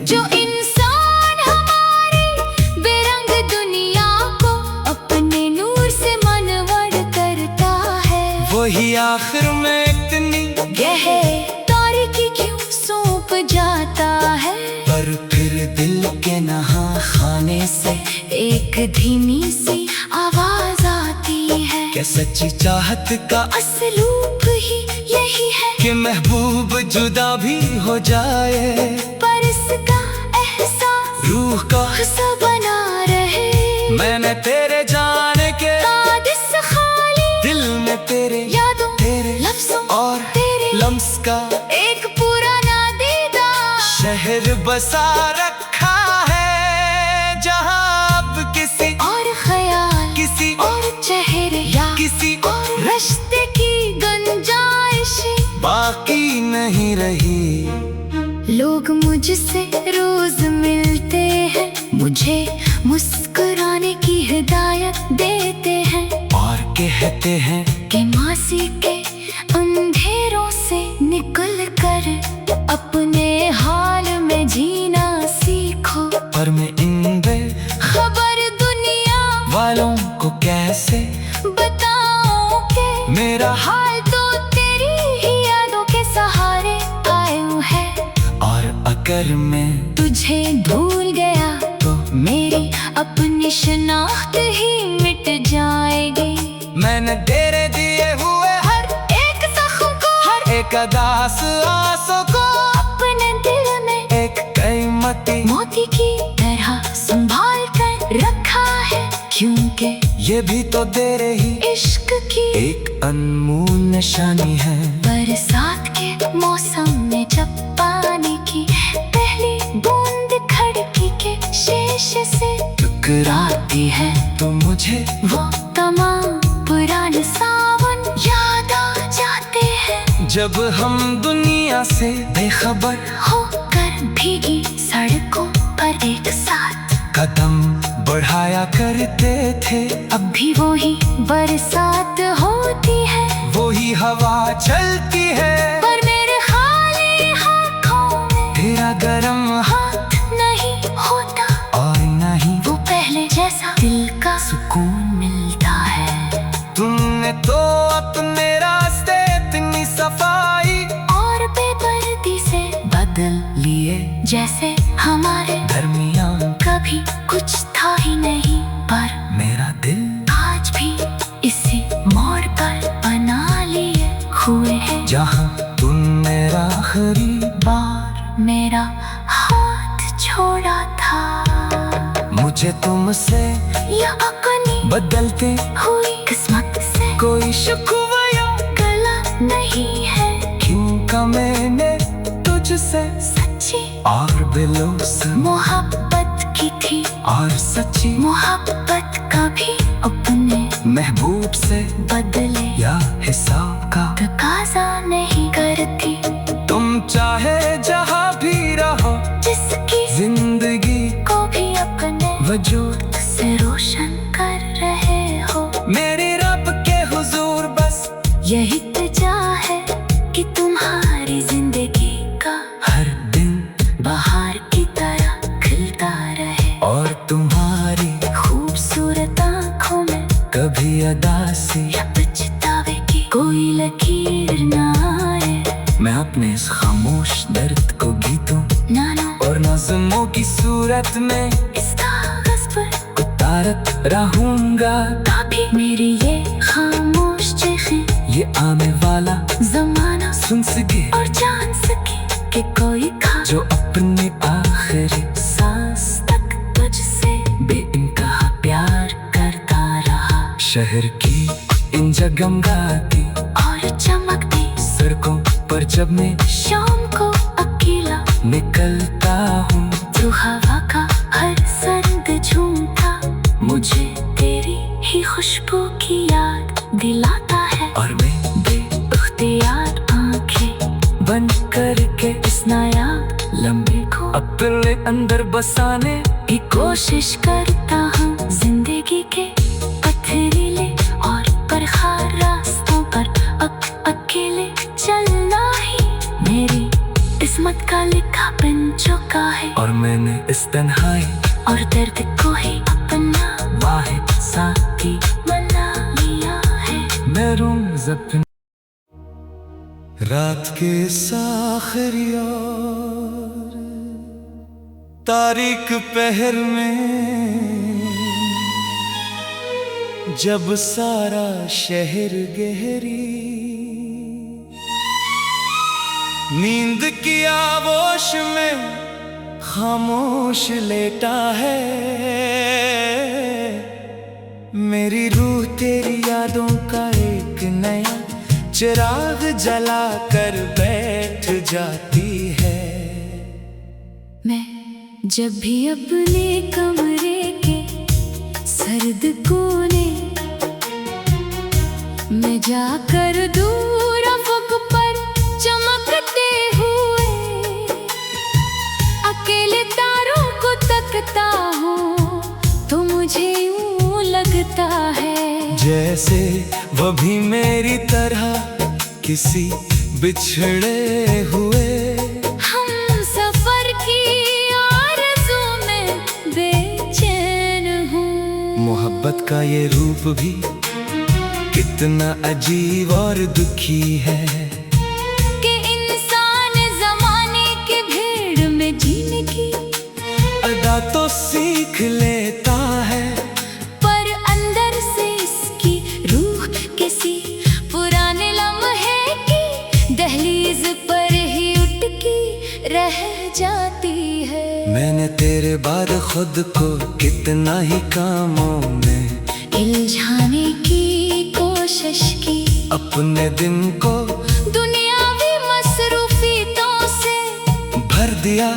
जो इंसान हमारी बेरंग दुनिया को अपने नूर से मनवर करता है, वही आखिर में इतनी गहरी तारीकी क्यों सौंप जाता है। पर फिर दिल के नहा खाने से एक धीमी सी आवाज आती है क्या सच्ची चाहत का असलूब ही यही है कि महबूब जुदा भी हो जाए, पर इसका एहसास रूह का हिस्सा बना रहे। मैंने तेरे जाने के बाद इस खाली दिल में तेरे यादों तेरे लफ्जों और तेरे लम्स का एक पुराना दीदार शहर बसा रखा है, जहाँ अब किसी और ख्याल किसी और चेहरे या किसी और रिश्ते की गुंजाइश बाकी नहीं रही। लोग मुझसे रोज मिलते हैं, मुझे मुस्कुराने की हिदायत देते हैं और कहते हैं कि मासी के अंधेरों से निकल कर अपने हाल में जीना सीखो। पर मैं इन खबर दुनिया वालों को कैसे बताऊं कि मेरा हाल तो तेरी ही यादों के सहारे आया है। और अगर मैं तुझे भूल गया तो मेरी अपनी शनाख्त ही मिट जाएगी। मैंने तेरे दिए हुए हर एक जख्म को हर एक अदास आंसू को अपने दिल में एक कीमती मोती की तरह संभाल कर रखा है, क्योंकि ये भी तो तेरे ही इश्क की एक अनमोल निशानी है। बरसात के मौसम में जब पानी की पहली बूंद खिड़की के शीशे से टकराती है तो मुझे वो तमाम पुराने सावन याद आ जाते हैं। जब हम दुनिया से बेखबर होकर भीगी सड़कों पर एक साथ कदम बढ़ाया करते थे, अब भी वही बरसात होती है, वही हवा चलती है, पर मेरे खाली हाथों में तेरा गरम हाथ नहीं होता और नहीं वो पहले जैसा दिल का सुकून मिलता है। तुमने तो अपने रास्ते इतनी सफाई और बेदर्दी से बदल लिए जैसे हमारे दरमियान कभी कुछ था ही नहीं, पर मेरा दिल आज भी इसी मोड़ पर बना लिए हुए है, जहाँ तुम मेरा आखिरी बार मेरा हाथ छोड़ा था। मुझे तुमसे या अपनी बदलते हुई किस्मत से कोई शिकवा या गला नहीं है, क्योंकि मैंने तुझसे सच्ची और बेलौस मोहब्बत की थी, और सच्ची मोहब्बत कभी अपने महबूब से बदले या हिसाब का तकाजा नहीं करती। तुम चाहे जहाँ भी रहो, जिसकी जिंदगी को भी अपने वजूद से रोशन कर रहे हो, मेरे रब के हुजूर बस यही तजा है कि तुम्हारी जिंदगी का हर दिन बाहर की तरह खिलता रहे, और तुम्हारी खूबसूरत आँखों में कभी अदासी या पछतावे की कोई लकीर ना आए। मैं अपने इस खामोश दर्द को गीतों नानो और नज़्मों की सूरत में इस कागज पर उतारत रहूंगा, ताकि मेरी ये खामोश चीखें ये आने वाला जमाना सुन सके और जान सके कि कोई था जो अपने आखिरी सांस तक तुझसे बेइंतहा प्यार करता रहा, शहर की इन जगमगाती और चमकती सड़कों पर जब मैं शाम को अकेला निकलता हूँ, तो हवा का हर सर्द झूमता मुझे तेरी ही खुशबू की याद दिलाता है, और मैं बेइख्तियार आंखें बंद करके इस नायाब लम्बे को अपने अंदर बसाने की कोशिश करता हूँ। जिंदगी के पथरीले और परखार रास्तों पर अकेले चलना ही मेरी किस्मत का लिखा बन चुका है, और मैंने इस तन्हाई और दर्द को ही अपना वाहिद साथी बना लिया है। मैं रोज़ अपने रात के आखिरी और तारीख पहर में जब सारा शहर गहरी नींद की आगोश में खामोश लेटा है, मेरी रूह तेरी यादों का एक नया चिराग जला कर बैठ जाती है। मैं जब भी अपने कमरे के सर्द कोने में जाकर दूर अफ़क़ पर चमकते हुए अकेले तारों को तकता हूँ, तो मुझे यूं लगता है जैसे वो भी मेरी तरह किसी बिछड़े हुए हम सफर की आरज़ू में बेचैन हूँ। मोहब्बत का ये रूप भी कितना अजीब और दुखी है, कि इंसान ज़माने के भीड़ में जीने की अदा तो सीख लेता है, पर अंदर से इसकी रूह किसी पुराने लम्हे की दहलीज पर ही उटकी रह जाती है। मैंने तेरे बाद खुद को कितना ही कामों में उलझाने की कोशिश की, अपने दिन को दुनियावी मसरूफियतों से भर दिया,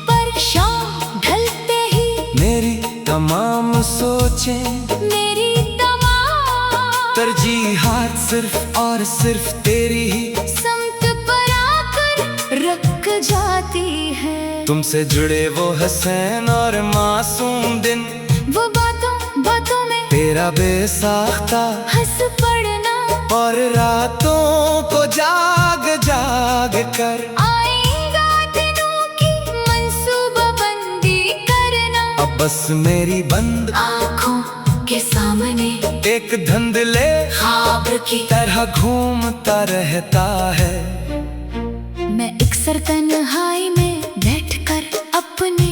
पर शाम ढलते ही मेरी तमाम सोचें मेरी तमाम तरजीहात सिर्फ और सिर्फ तेरी ही समत पर आकर रुक जाती है। तुमसे जुड़े वो हसीन और मासूम दिन, वो बातों बातों में तेरा बेसाख्ता हंस पड़ना, और रातों को जाग जाग कर आएगा दिनों की मंसूबाबंदी करना। अब बस मेरी बंद आँखों के सामने एक धुंधले ख्वाब की तरह घूमता रहता है। मैं अक्सर तन्हाई में बैठकर अपने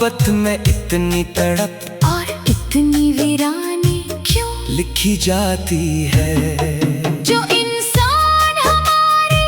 मोहब्बत में इतनी तड़प और इतनी वीरानी क्यों लिखी जाती है। जो इंसान हमारी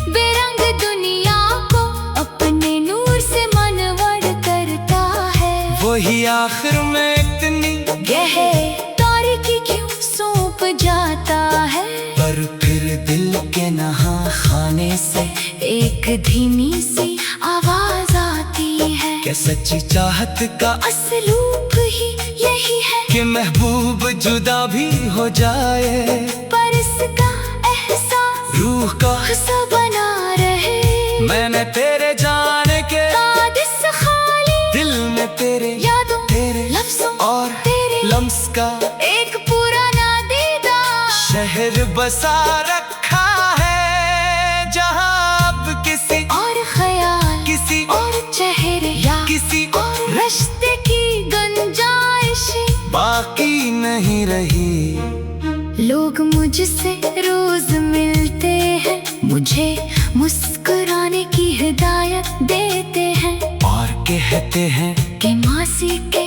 बेरंग दुनिया को अपने नूर से मनवर करता है, वही आखिर में इतनी गहरी तारीकी क्यों सौंप जाता है। पर फिर दिल के नहा खाने से एक धीमी सी आवाज आती है क्या सच्ची चाहत का असलूब ही यही है कि महबूब जुदा भी हो जाए, पर इसका एहसास रूह का हिस्सा बना रहे। मैंने तेरे जाने के बाद इस खाली दिल में तेरे यादों तेरे लफ्जों और तेरे लम्स का एक पुराना दीदार शहर बसा रखा है, जहाँ अब किसी और ख्याल किसी और चेहरे या किसी और रिश्ते की गुंजाइश बाकी नहीं रही। लोग मुझसे रोज मिलते हैं, मुझे मुस्कुराने की हिदायत देते हैं और कहते हैं कि मासी के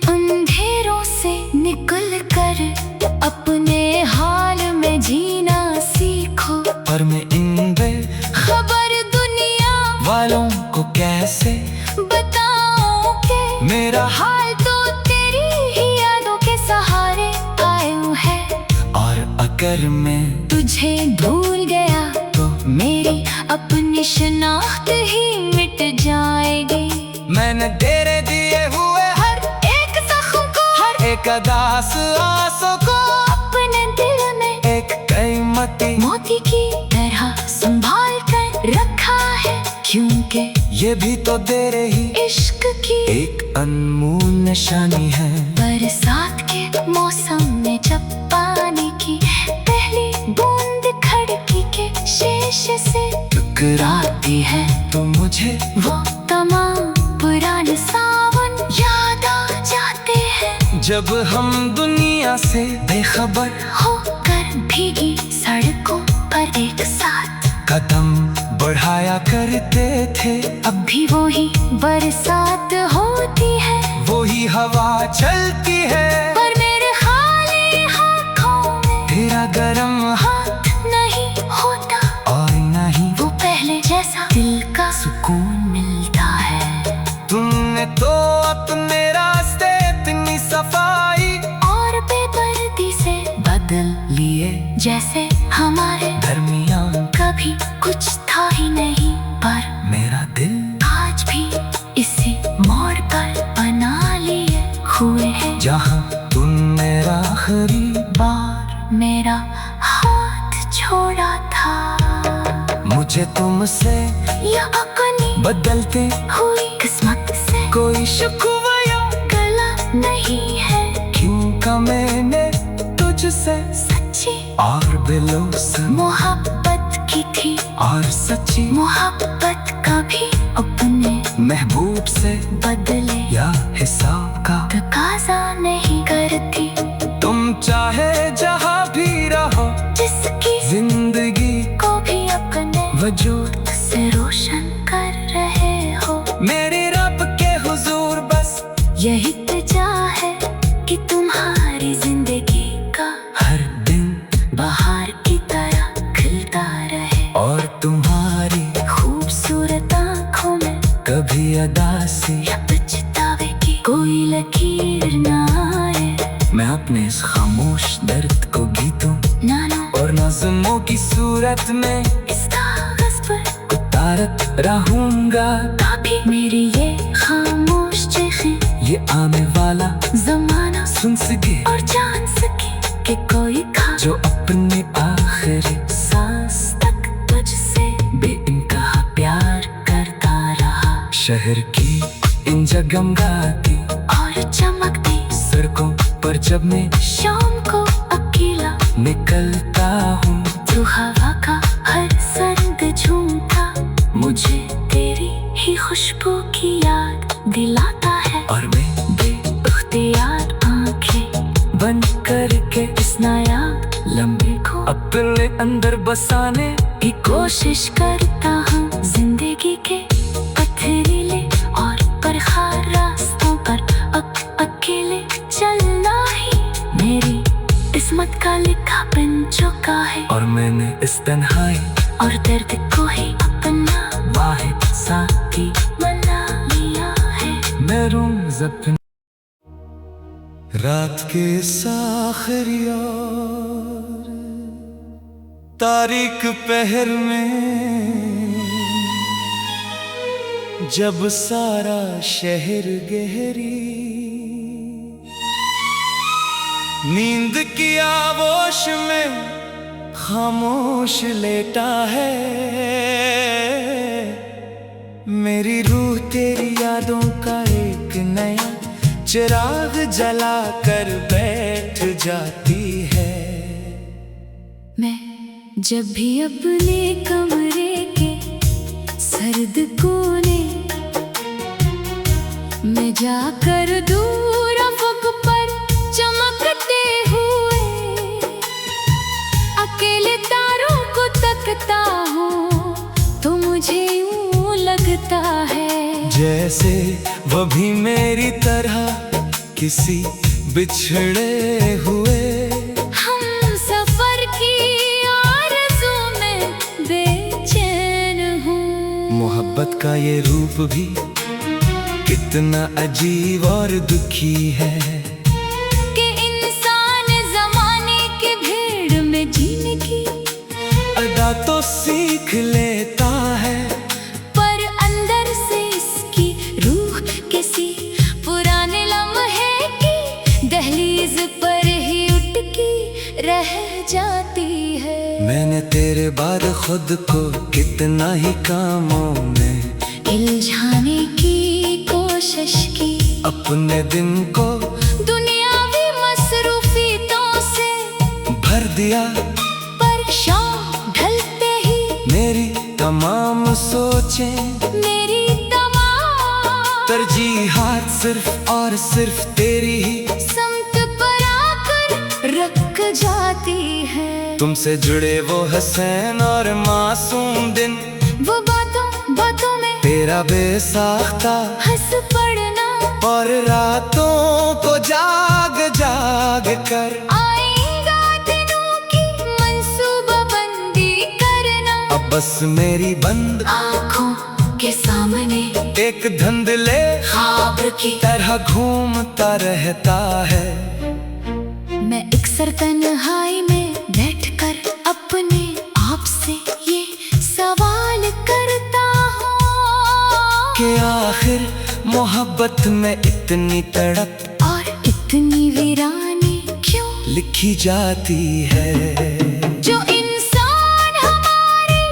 अंधेरों से निकल कर अपने हाल में जीना सीखो। पर मैं इन खबर दुनिया वालों को कैसे बताऊं कि मेरा हाल तो तेरी ही यादों के सहारे आया है। और अगर मैं तुझे भूल गया तो मेरी अपनी शनाख्त ही मिट जाएगी। मैंने तेरे दिए हुए हर एक जख्म को हर एक अदास आंसू को अपने दिल में एक कीमती मोती की तरह संभाल कर रखा है, क्योंकि ये भी तो तेरे ही इश्क की एक अनमोल निशानी है। बरसात के मौसम में जब पानी की पहली बूंद खिड़की के शीशे से टकराती है तो मुझे वो तमाम पुराने सावन याद आ जाते हैं। जब हम दुनिया से बेखबर होकर भीगी सड़कों पर एक साथ कदम बढ़ाया करते थे, अब भी वही बरसात होती है, वही हवा चलती है, पर मेरे खाली हाथों में तेरा गरम हाथ नहीं होता और नहीं वो पहले जैसा दिल का सुकून मिलता है। तुमने तो अपने रास्ते इतनी सफाई और बेदर्दी से बदल लिए जैसे हमारे दरमियान कभी कुछ था ही नहीं, पर मेरा दिल आज भी इसी मोड़ पर बना लिए हुए है, जहाँ तुम मेरा आखिरी बार मेरा हाथ छोड़ा था। मुझे तुमसे या अपनी बदलते हुई किस्मत से कोई शिकवा या गला नहीं है, क्योंकि मैंने तुझसे सच्ची और दिलों से मोहब्बत की थी और सच्ची मोहब्बत कभी अपने महबूब से बदले या हिसाब का तकाजा नहीं करती। तुम चाहे जहाँ भी रहो जिसकी जिंदगी को भी अपने वजूद से रोशन कर रहे हो, मेरे रब के हुजूर बस यही तजा है कि तुम्हारी जिंदगी का हर दिन बाहर की तरह खिलता रहे, और तुम्हारी खूबसूरत आँखों में कभी अदासी या पछतावे की कोई लकीर ना आए। मैं अपने इस खामोश दर्द को गीतों नानों और नज़्मों की सूरत में इस कागज पर उतारत रहूंगा, ताकि मेरी ये खामोश चीखें ये आने वाला जमाना सुन सके और जान सके कि कोई था जो अपने आखिरी सांस तक तुझसे बेइंतहा प्यार करता रहा। शहर की इन जगमगाती और चमकती सड़कों पर जब मैं शाम को अकेला निकलता हूँ, तो हवा का हर सर्द झूमता मुझे तेरी ही खुशबू की याद दिलाता है, और मैं बेइख्तियार आंखें बंद करके इस नायाब लम्बे को अपने अंदर बसाने की कोशिश करता हूँ। जिंदगी के पथरीले और परखार रास्ते किस्मत का लिखा बन चुका है, और मैंने इस तन्हाई और दर्द को ही अपना वाहिद साथी बना लिया है। मैं रोज़ अपने रात के आखिरी और तारीख पहर में, जब सारा शहर गहरी नींद की आगोश में खामोश लेटा है, मेरी रूह तेरी यादों का एक नया चिराग जला कर बैठ जाती है। मैं जब भी अपने कमरे के सर्द कोने में जाकर दूर अफ़क़ पर चमकते हुए अकेले तारों को तकता हूँ, तो मुझे यूं लगता है जैसे वो भी मेरी तरह किसी बिछड़े हुए हम सफर की आरज़ू में बेचैन हूँ। मोहब्बत का ये रूप भी कितना अजीब और दुखी है, कि इंसान ज़माने के भीड़ में जीने की अदा तो सीख लेता है, पर अंदर से इसकी रूह किसी पुराने लम्हे की दहलीज पर ही उटकी रह जाती है। मैंने तेरे बाद खुद को कितना ही कामों में इल्झाने की कोशिश की, अपने दिन को दुनियावी मसरूफियतों से भर दिया, पर शाम ढलते ही मेरी तमाम सोचें मेरी तमाम तरजीहात सिर्फ और सिर्फ तेरी ही समत पर आकर रख जाती है। तुमसे जुड़े वो हसीन और मासूम दिन, वो बातों बातों में तेरा बेसाख्ता हंस पड़ना, और रातों को जाग जाग कर आएगा दिनों की मंसूबाबंदी करना। अब बस मेरी बंद आँखों के सामने एक धुंधले ख्वाब की तरह घूमता रहता है। मैं अक्सर तन्हाई में बैठकर अपने आप से ये सवाल करता हूँ कि आखिर मोहब्बत में इतनी तड़प और इतनी वीरानी क्यों लिखी जाती है। जो इंसान हमारी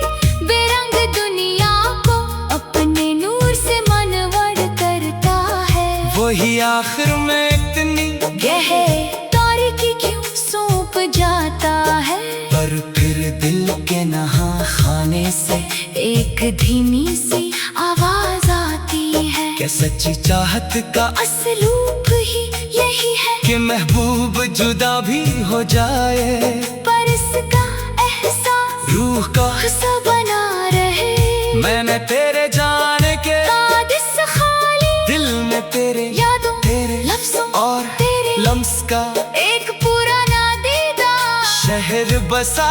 बेरंग दुनिया को अपने नूर से मनवर करता है, वही आखिर में इतनी गहरे तारीकी क्यों सौंप जाता है। पर फिर दिल के नहा खाने से एक धीमी सी आवाज आती है क्या सच्ची चाहत का असलूब ही यही है कि महबूब जुदा भी हो जाए, पर इसका एहसास रूह का हिस्सा बना रहे। मैंने तेरे जाने के कादिस खाली दिल में तेरे यादों तेरे लफ्जों और तेरे लम्स का एक पुराना दीदा शहर बसा